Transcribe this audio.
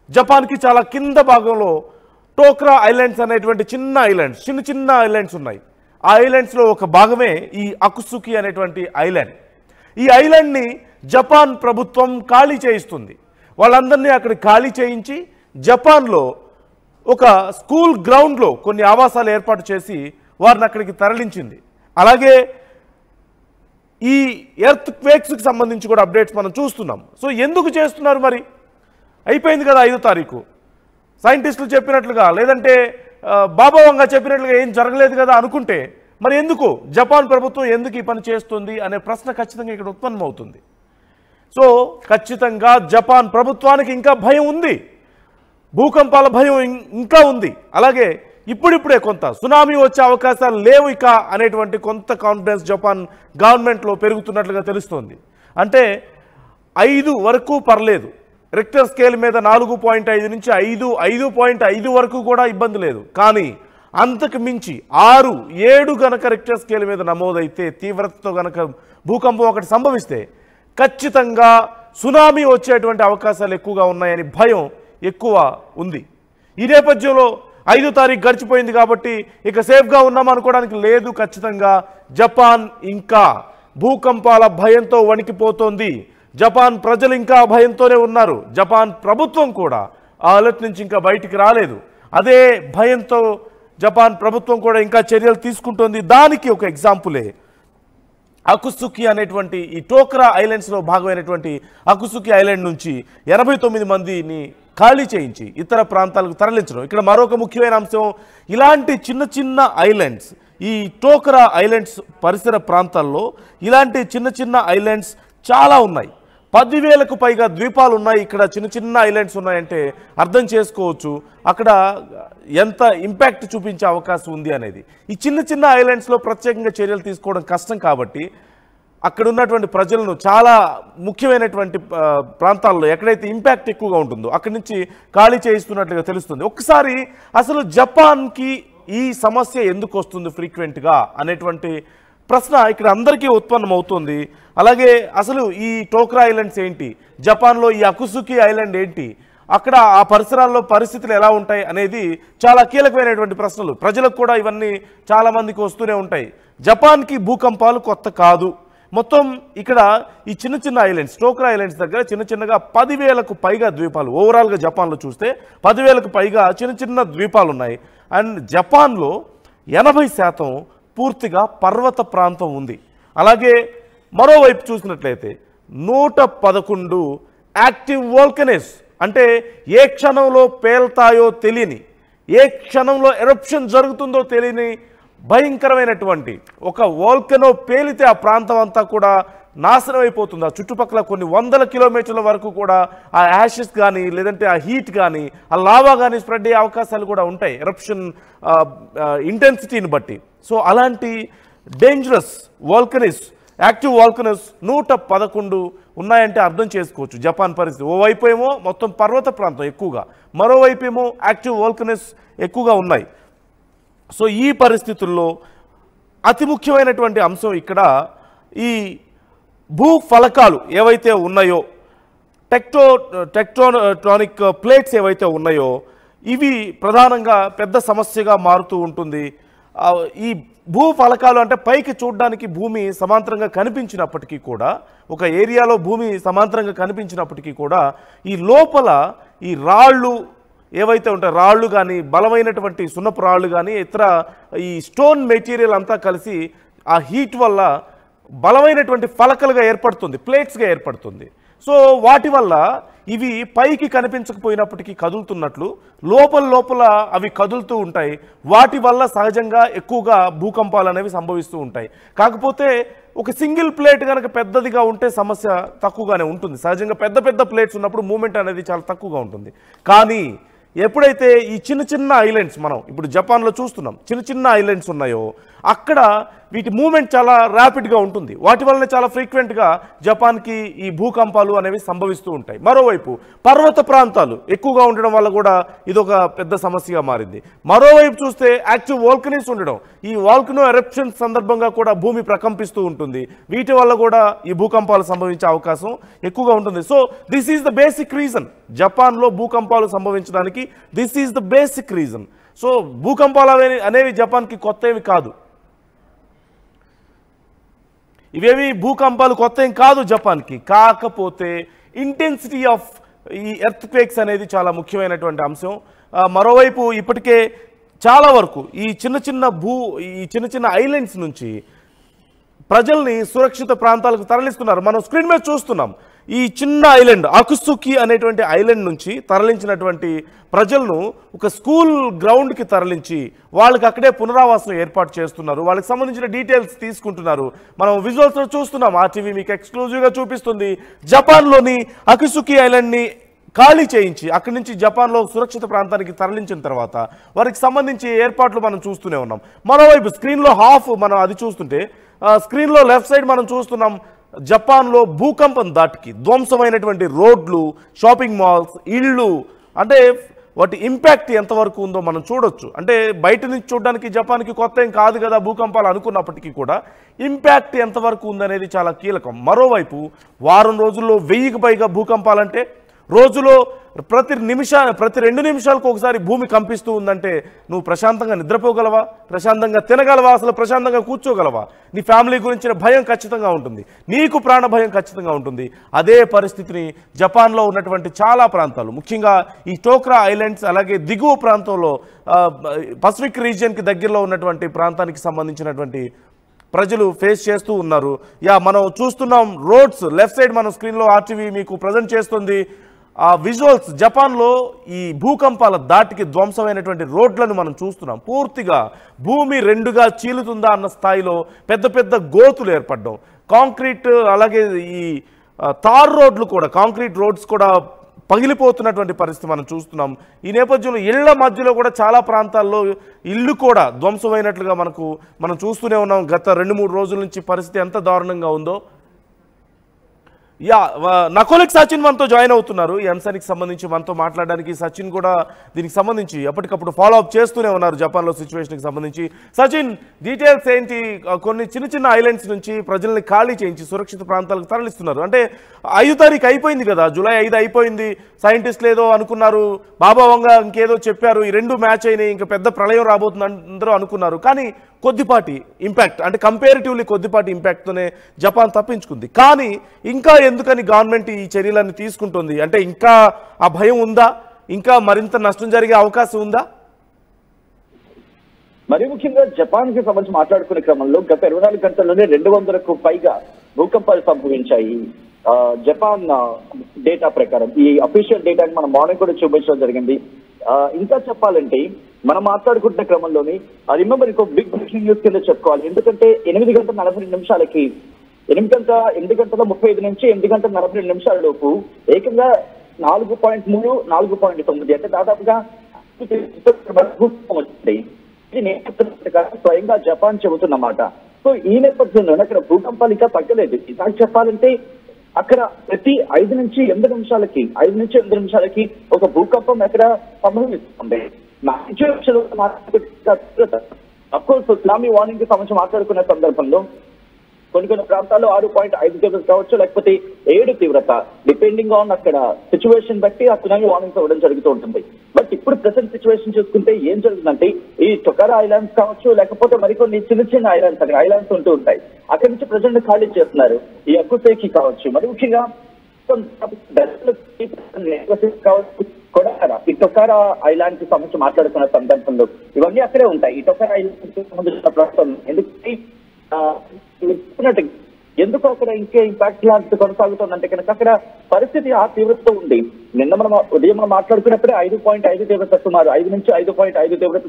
జపాన్కి చాలా కింద భాగంలో టోక్రా ఐలాండ్స్ అనేటువంటి చిన్న ఐలాండ్స్, చిన్న ఐలాండ్స్ ఉన్నాయి. ఆ ఐలాండ్స్లో ఒక భాగమే ఈ అకుసుకి అనేటువంటి ఐలాండ్. ఈ ఐలాండ్ని జపాన్ ప్రభుత్వం ఖాళీ చేయిస్తుంది. వాళ్ళందరినీ అక్కడ ఖాళీ చేయించి జపాన్లో ఒక స్కూల్ గ్రౌండ్లో కొన్ని ఆవాసాలు ఏర్పాటు చేసి వారిని అక్కడికి తరలించింది. అలాగే ఈ ఎర్త్ క్వేక్స్కి సంబంధించి కూడా అప్డేట్స్ మనం చూస్తున్నాం. సో ఎందుకు చేస్తున్నారు మరి? అయిపోయింది కదా 5వ తారీఖు, సైంటిస్టులు చెప్పినట్లుగా లేదంటే బాబా వంగా చెప్పినట్లుగా ఏం జరగలేదు కదా అనుకుంటే మరి ఎందుకు జపాన్ ప్రభుత్వం ఎందుకు ఈ పని చేస్తుంది అనే ప్రశ్న ఖచ్చితంగా ఇక్కడ ఉత్పన్నమవుతుంది. సో ఖచ్చితంగా జపాన్ ప్రభుత్వానికి ఇంకా భయం ఉంది, భూకంపాల భయం ఇంకా ఉంది. అలాగే ఇప్పుడిప్పుడే కొంత సునామీ వచ్చే అవకాశాలు లేవు ఇక అనేటువంటి కొంత కాన్ఫిడెన్స్ జపాన్ గవర్నమెంట్లో పెరుగుతున్నట్లుగా తెలుస్తోంది. అంటే 5 వరకు పర్లేదు, రిక్టర్ స్కేల్ మీద 4.5 నుంచి 5.5 వరకు కూడా ఇబ్బంది లేదు. కానీ అంతకు మించి 6, 7 గనక రిక్టర్ స్కేల్ మీద నమోదైతే, తీవ్రతతో గనక భూకంపం ఒకటి సంభవిస్తే ఖచ్చితంగా సునామీ వచ్చేటువంటి అవకాశాలు ఎక్కువగా ఉన్నాయని భయం ఎక్కువ ఉంది. ఈ నేపథ్యంలో 5వ తారీఖు గడిచిపోయింది కాబట్టి ఇక సేఫ్గా ఉన్నాం అనుకోవడానికి లేదు. ఖచ్చితంగా జపాన్ ఇంకా భూకంపాల భయంతో వణికిపోతోంది. జపాన్ ప్రజలు ఇంకా భయంతోనే ఉన్నారు. జపాన్ ప్రభుత్వం కూడా ఆ అలర్ట్ నుంచి ఇంకా బయటికి రాలేదు. అదే భయంతో జపాన్ ప్రభుత్వం కూడా ఇంకా చర్యలు తీసుకుంటోంది. దానికి ఒక ఎగ్జాంపులే అకుసుకి అనేటువంటి ఈ టోక్రా ఐలాండ్స్లో భాగమైనటువంటి అకుసుకి ఐలాండ్ నుంచి 89 మందిని ఖాళీ చేయించి ఇతర ప్రాంతాలకు తరలించడం. ఇక్కడ మరొక ముఖ్యమైన అంశం, ఇలాంటి చిన్న ఐలాండ్స్, ఈ టోక్రా ఐలాండ్స్ పరిసర ప్రాంతాల్లో ఇలాంటి చిన్న ఐలాండ్స్ చాలా ఉన్నాయి. 10,000కు పైగా ద్వీపాలు ఉన్నాయి. ఇక్కడ చిన్న ఐలాండ్స్ ఉన్నాయంటే అర్థం చేసుకోవచ్చు అక్కడ ఎంత ఇంపాక్ట్ చూపించే అవకాశం ఉంది అనేది. ఈ చిన్న ఐలాండ్స్లో ప్రత్యేకంగా చర్యలు తీసుకోవడం కష్టం కాబట్టి అక్కడ ఉన్నటువంటి ప్రజలను చాలా ముఖ్యమైనటువంటి ప్రాంతాల్లో ఎక్కడైతే ఇంపాక్ట్ ఎక్కువగా ఉంటుందో అక్కడి నుంచి ఖాళీ చేయిస్తున్నట్లుగా తెలుస్తుంది. ఒక్కసారి అసలు జపాన్కి ఈ సమస్య ఎందుకు వస్తుంది ఫ్రీక్వెంట్గా అనేటువంటి ప్రశ్న ఇక్కడ అందరికీ ఉత్పన్నమవుతుంది. అలాగే అసలు ఈ టోక్రా ఐలాండ్స్ ఏంటి, జపాన్లో ఈ అకుసుకి ఐలాండ్ ఏంటి, అక్కడ ఆ పరిసరాల్లో పరిస్థితులు ఎలా ఉంటాయి అనేది చాలా కీలకమైనటువంటి ప్రశ్నలు. ప్రజలకు కూడా ఇవన్నీ చాలామందికి వస్తూనే ఉంటాయి. జపాన్కి భూకంపాలు కొత్త కాదు. మొత్తం ఇక్కడ ఈ చిన్న ఐలాండ్స్, టోక్రా ఐలాండ్స్ దగ్గర చిన్నగా 10,000కు పైగా ద్వీపాలు, ఓవరాల్గా జపాన్లో చూస్తే 10,000కు పైగా చిన్న ద్వీపాలు ఉన్నాయి. అండ్ జపాన్లో 80% పూర్తిగా పర్వత ప్రాంతం ఉంది. అలాగే మరోవైపు చూసినట్లయితే 111 యాక్టివ్ వోల్కనోస్, అంటే ఏ క్షణంలో పేల్తాయో తెలియని, ఏ క్షణంలో ఎరప్షన్ జరుగుతుందో తెలియని భయంకరమైనటువంటి ఒక వోల్కనో పేలితే ఆ ప్రాంతం అంతా కూడా నాశనం అయిపోతుంది. ఆ చుట్టుపక్కల కొన్ని 100 కిలోమీటర్ల వరకు కూడా ఆ యాషెస్ కానీ లేదంటే ఆ హీట్ కానీ ఆ లావా కానీ స్ప్రెడ్ అయ్యే అవకాశాలు కూడా ఉంటాయి ఎరప్షన్ ఇంటెన్సిటీని బట్టి. సో అలాంటి డేంజరస్ వోల్కనోస్, యాక్టివ్ వోల్కనోస్ 111 ఉన్నాయంటే అర్థం చేసుకోవచ్చు జపాన్ పరిస్థితి. ఓవైపు ఏమో మొత్తం పర్వత ప్రాంతం ఎక్కువగా, మరోవైపు ఏమో యాక్టివ్ వోల్కనోస్ ఎక్కువగా ఉన్నాయి. సో ఈ పరిస్థితుల్లో అతి ముఖ్యమైనటువంటి అంశం ఇక్కడ ఈ భూఫలకాలు ఏవైతే ఉన్నాయో, టెక్టోనిక్ ప్లేట్స్ ఏవైతే ఉన్నాయో ఇవి ప్రధానంగా పెద్ద సమస్యగా మారుతూ ఉంటుంది. ఈ భూఫలకాలు అంటే పైకి చూడడానికి భూమి సమాంతరంగా కనిపించినప్పటికీ కూడా, ఒక ఏరియాలో భూమి సమాంతరంగా కనిపించినప్పటికీ కూడా ఈ లోపల ఈ రాళ్ళు ఏవైతే ఉంటాయో, రాళ్ళు కానీ బలమైనటువంటి సున్నపు రాళ్ళు కానీ ఇతర ఈ స్టోన్ మెటీరియల్ అంతా కలిసి ఆ హీట్ వల్ల బలమైనటువంటి ఫలకలుగా ఏర్పడుతుంది, ప్లేట్స్గా ఏర్పడుతుంది. సో వాటి వల్ల ఇవి పైకి కనిపించకపోయినప్పటికీ కదులుతున్నట్లు లోపల అవి కదులుతూ ఉంటాయి. వాటి వల్ల సహజంగా ఎక్కువగా భూకంపాలు అనేవి సంభవిస్తూ ఉంటాయి. కాకపోతే ఒక సింగిల్ ప్లేట్ కనుక పెద్దదిగా ఉంటే సమస్య తక్కువగానే ఉంటుంది. సహజంగా పెద్ద ప్లేట్స్ ఉన్నప్పుడు మూమెంట్ అనేది చాలా తక్కువగా ఉంటుంది. కానీ ఎప్పుడైతే ఈ చిన్న ఐలాండ్స్ మనం ఇప్పుడు జపాన్లో చూస్తున్నాం, చిన్న ఐలాండ్స్ ఉన్నాయో అక్కడ వీటి మూమెంట్ చాలా ర్యాపిడ్గా ఉంటుంది. వాటి వలన చాలా ఫ్రీక్వెంట్గా జపాన్కి ఈ భూకంపాలు అనేవి సంభవిస్తూ ఉంటాయి. మరోవైపు పర్వత ప్రాంతాలు ఎక్కువగా ఉండడం వల్ల కూడా ఇదొక పెద్ద సమస్యగా మారింది. మరోవైపు చూస్తే యాక్టివ్ వాల్కనీస్ ఉండడం, ఈ వాల్కనో ఎరప్షన్ సందర్భంగా కూడా భూమి ప్రకంపిస్తూ ఉంటుంది. వీటి వల్ల కూడా ఈ భూకంపాలు సంభవించే అవకాశం ఎక్కువగా ఉంటుంది. So this is the basic reason. జపాన్లో భూకంపాలు సంభవించడానికి this is the basic reason. So భూకంపాలు అనేవి జపాన్కి కొత్త ఏమి కాదు. ఇవేవి భూకంపాలు కొత్త ఏం కాదు జపాన్కి. కాకపోతే ఇంటెన్సిటీ ఆఫ్ ఈ ఎర్త్ క్వేక్స్ అనేది చాలా ముఖ్యమైనటువంటి అంశం. మరోవైపు ఇప్పటికే చాలా వరకు ఈ చిన్న చిన్న ఐలాండ్స్ నుంచి ప్రజల్ని సురక్షిత ప్రాంతాలకు తరలిస్తున్నారు. మనం స్క్రీన్ మీద చూస్తున్నాం. ఈ చిన్న ఐలాండ్ అకుసుకి అనేటువంటి ఐలాండ్ నుంచి తరలించినటువంటి ప్రజలను ఒక స్కూల్ గ్రౌండ్కి తరలించి వాళ్ళకి అక్కడే పునరావాసం ఏర్పాటు చేస్తున్నారు. వాళ్ళకి సంబంధించిన డీటెయిల్స్ తీసుకుంటున్నారు. మనం విజువల్స్లో చూస్తున్నాం. RTV మీకు ఎక్స్క్లూజివ్గా చూపిస్తుంది. జపాన్లోని అకుసుకి ఐలాండ్ని ఖాళీ చేయించి అక్కడి నుంచి జపాన్లో సురక్షిత ప్రాంతానికి తరలించిన తర్వాత వారికి సంబంధించి ఏర్పాట్లు మనం చూస్తూనే ఉన్నాం. మరోవైపు స్క్రీన్లో హాఫ్ మనం అది చూస్తుంటే స్క్రీన్లో లెఫ్ట్ సైడ్ మనం చూస్తున్నాం జపాన్లో భూకంపం దాటికి ధ్వంసమైనటువంటి రోడ్లు, షాపింగ్ మాల్స్, ఇళ్ళు, అంటే వాటి ఇంపాక్ట్ ఎంతవరకు ఉందో మనం చూడొచ్చు. అంటే బయట నుంచి చూడడానికి జపాన్కి కొత్త ఏం కాదు కదా భూకంపాలు అనుకున్నప్పటికీ కూడా ఇంపాక్ట్ ఎంతవరకు ఉందనేది చాలా కీలకం. మరోవైపు వారం రోజుల్లో 1000కి పైగా భూకంపాలంటే రోజులో ప్రతి 2 నిమిషాలకు ఒకసారి భూమి కంపిస్తూ ఉందంటే నువ్వు ప్రశాంతంగా నిద్రపోగలవా? ప్రశాంతంగా తినగలవా? అసలు ప్రశాంతంగా కూర్చోగలవా? నీ ఫ్యామిలీ గురించిన భయం ఖచ్చితంగా ఉంటుంది. నీకు ప్రాణ భయం ఖచ్చితంగా ఉంటుంది. అదే పరిస్థితిని జపాన్లో ఉన్నటువంటి చాలా ప్రాంతాలు, ముఖ్యంగా ఈ టోక్రా ఐలాండ్స్, అలాగే దిగువ ప్రాంతంలో పసిఫిక్ రీజియన్కి దగ్గరలో ఉన్నటువంటి ప్రాంతానికి సంబంధించినటువంటి ప్రజలు ఫేస్ చేస్తూ ఉన్నారు. మనం చూస్తున్నాం రోడ్స్ లెఫ్ట్ సైడ్ మనం స్క్రీన్లో RTV మీకు ప్రజెంట్ చేస్తుంది. ఆ విజువల్స్ జపాన్లో ఈ భూకంపాల దాటికి ధ్వంసమైనటువంటి రోడ్లను మనం చూస్తున్నాం. పూర్తిగా భూమి 2గా చీలుతుందా అన్న స్థాయిలో పెద్ద పెద్ద గోతులు ఏర్పడడం, కాంక్రీట్ అలాగే ఈ తార్ రోడ్లు కూడా, కాంక్రీట్ రోడ్స్ కూడా పగిలిపోతున్నటువంటి పరిస్థితి మనం చూస్తున్నాం. ఈ నేపథ్యంలో ఇళ్ల మధ్యలో కూడా చాలా ప్రాంతాల్లో ఇళ్ళు కూడా ధ్వంసమైనట్లుగా మనం చూస్తూనే ఉన్నాం. గత 2-3 రోజుల నుంచి పరిస్థితి ఎంత దారుణంగా ఉందో. నా కొలీగ్ సచిన్ మనతో జాయిన్ అవుతున్నారు. ఈ అంశానికి సంబంధించి మనతో మాట్లాడడానికి. సచిన్ కూడా దీనికి సంబంధించి ఎప్పటికప్పుడు ఫాలో అప్ చేస్తూనే ఉన్నారు జపాన్లో సిచ్యువేషన్కి సంబంధించి. సచిన్, డీటెయిల్స్ ఏంటి? కొన్ని చిన్న ఐలాండ్స్ నుంచి ప్రజల్ని ఖాళీ చేయించి సురక్షిత ప్రాంతాలకు తరలిస్తున్నారు. అంటే 5 తారీఖు అయిపోయింది కదా, జూలై 5 అయిపోయింది. సైంటిస్టులు ఏదో అనుకున్నారు, బాబా వంగ ఇంకేదో చెప్పారు, ఈ 2 మ్యాచ్ అయినాయి, ఇంకా పెద్ద ప్రళయం రాబోతుంది అందరూ అనుకున్నారు. కానీ కొద్దిపాటి ఇంపాక్ట్, అంటే కంపేరిటివ్లీ కొద్దిపాటి ఇంపాక్ట్తోనే జపాన్ తప్పించుకుంది. కానీ ఇంకా ఎందుకని గవర్నమెంట్ ఈ చర్యలన్నీ తీసుకుంటుంది? అంటే ఇంకా ఆ భయం ఉందా? ఇంకా మరింత నష్టం జరిగే అవకాశం ఉందా? మరి ముఖ్యంగా జపాన్కి సంబంధించి మాట్లాడుకునే క్రమంలో గత 24 గంటల్లోనే 200కు పైగా భూకంపాలు సంభవించాయి. జపాన్ డేటా ప్రకారం, ఈ అఫీషియల్ డేటాని మనం మార్నింగ్ కూడా చూపించడం జరిగింది. ఇంకా చెప్పాలంటే మనం మాట్లాడుకుంటున్న క్రమంలోని రిమెంబర్ ఇంకో బిగ్ బ్రేకింగ్ న్యూస్ కింద చెప్పుకోవాలి. ఎందుకంటే 8:42 8 గంటల 35 నుంచి 8:42 లోపు ఏకంగా 4.3, 4.9 అంటే దాదాపుగా వచ్చింది. స్వయంగా జపాన్ చెబుతున్నమాట. సో ఈ నేపథ్యంలో అక్కడ భూకంపాలు ఇంకా తగ్గలేదు. ఈసారి చెప్పాలంటే అక్కడ ప్రతి 5 నుంచి 8 నిమిషాలకి ఒక భూకంపం అక్కడ సంభవిస్తుంది. అఫ్కోర్స్ సునామీ వార్నింగ్ కి సంబంధించి మాట్లాడుకునే సందర్భంలో కొన్ని ప్రాంతాల్లో 6.5 తీవ్రత కావచ్చు, లేకపోతే 7 తీవ్రత, డిపెండింగ్ ఆన్ అక్కడ సిచ్యువేషన్ బట్టి ఆ సునామీ వార్నింగ్స్ ఇవ్వడం జరుగుతూ ఉంటుంది. బట్ ఇప్పుడు ప్రెసెంట్ సిచ్యువేషన్ చూసుకుంటే ఏం జరుగుతుందంటే ఈ టొకారా ఐలాండ్స్ కావచ్చు, లేకపోతే మరికొన్ని చిన్న ఐలాండ్స్ ఉంటూ ఉంటాయి. అక్కడి నుంచి ప్రజలను ఖాళీ చేస్తున్నారు. ఈ అకుసేకి కావచ్చు, మరి ముఖ్యంగా కావచ్చు కూడా ఈ టొకారా ఐలాండ్ కి సంబంధించి మాట్లాడుకున్న సందర్భంలో ఇవన్నీ అక్కడే ఉంటాయి. ఈ టొకారా ఐలాండ్ కి సంబంధించిన ప్రస్తుతం ఎందుకు అక్కడ ఇంకే ఇంపాక్ట్ లాంటి కొనసాగుతుందంటే కనుక అక్కడ పరిస్థితి ఆ తీవ్రతతో ఉంది. నిన్న మనం ఉదయం మాట్లాడుకున్నప్పుడే 5.5 తీవ్రత, సుమారు 5 నుంచి 5.5 తీవ్రత